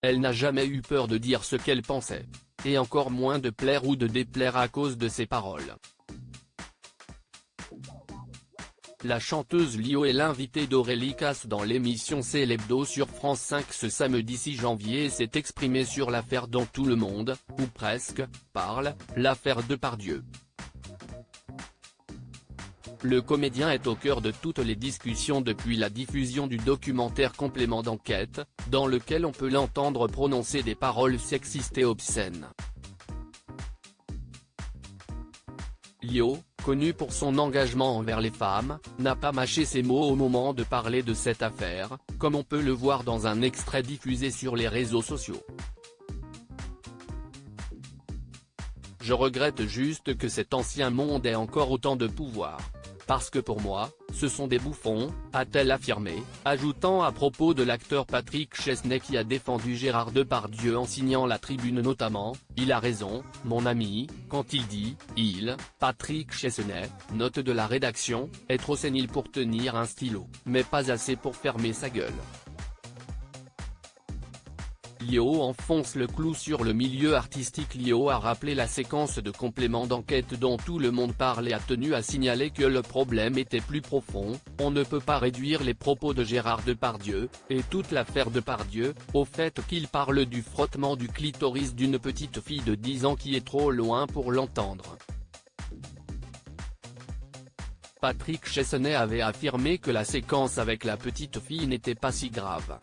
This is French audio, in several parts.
Elle n'a jamais eu peur de dire ce qu'elle pensait. Et encore moins de plaire ou de déplaire à cause de ses paroles. La chanteuse Lio est l'invitée d'Aurélie Casse dans l'émission C'est l'Hebdo sur France 5 ce samedi 6 janvier et s'est exprimée sur l'affaire dont tout le monde, ou presque, parle, l'affaire Depardieu. Le comédien est au cœur de toutes les discussions depuis la diffusion du documentaire Complément d'enquête, dans lequel on peut l'entendre prononcer des paroles sexistes et obscènes. Lio, connu pour son engagement envers les femmes, n'a pas mâché ses mots au moment de parler de cette affaire, comme on peut le voir dans un extrait diffusé sur les réseaux sociaux. Je regrette juste que cet ancien monde ait encore autant de pouvoir. Parce que pour moi, ce sont des bouffons, a-t-elle affirmé, ajoutant à propos de l'acteur Patrick Chesney qui a défendu Gérard Depardieu en signant la tribune notamment, « Il a raison, mon ami, quand il dit, Patrick Chesney, note de la rédaction, est trop sénile pour tenir un stylo, mais pas assez pour fermer sa gueule ». Lio enfonce le clou sur le milieu artistique. Lio a rappelé la séquence de Complément d'enquête dont tout le monde parle et a tenu à signaler que le problème était plus profond. On ne peut pas réduire les propos de Gérard Depardieu, et toute l'affaire Depardieu, au fait qu'il parle du frottement du clitoris d'une petite fille de 10 ans qui est trop loin pour l'entendre. Patrick Chesney avait affirmé que la séquence avec la petite fille n'était pas si grave.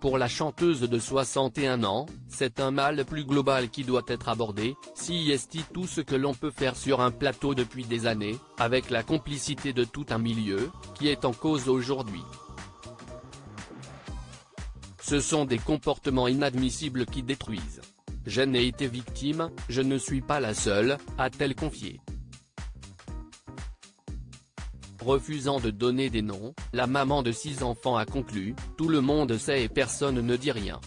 Pour la chanteuse de 61 ans, c'est un mal plus global qui doit être abordé, si est tout ce que l'on peut faire sur un plateau depuis des années, avec la complicité de tout un milieu, qui est en cause aujourd'hui. Ce sont des comportements inadmissibles qui détruisent. J'en ai été victime, je ne suis pas la seule, a-t-elle confié. Refusant de donner des noms, la maman de 6 enfants a conclu, « Tout le monde sait et personne ne dit rien ».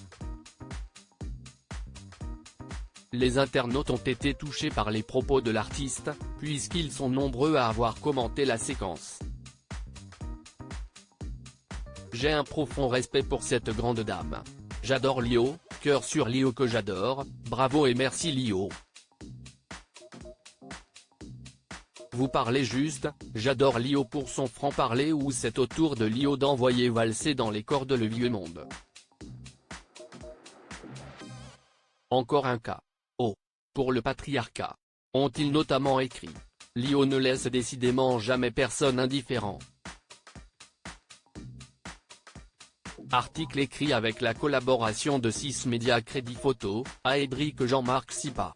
Les internautes ont été touchés par les propos de l'artiste, puisqu'ils sont nombreux à avoir commenté la séquence. J'ai un profond respect pour cette grande dame. J'adore Lio, cœur sur Lio que j'adore, bravo et merci Lio. Vous parlez juste, j'adore Lio pour son franc-parler ou c'est au tour de Lio d'envoyer valser dans les cordes le vieux monde. Encore un cas. Oh. Pour le patriarcat. Ont-ils notamment écrit. Lio ne laisse décidément jamais personne indifférent. Article écrit avec la collaboration de 6 médias Crédit Photo, à Édric Jean-Marc Sipa.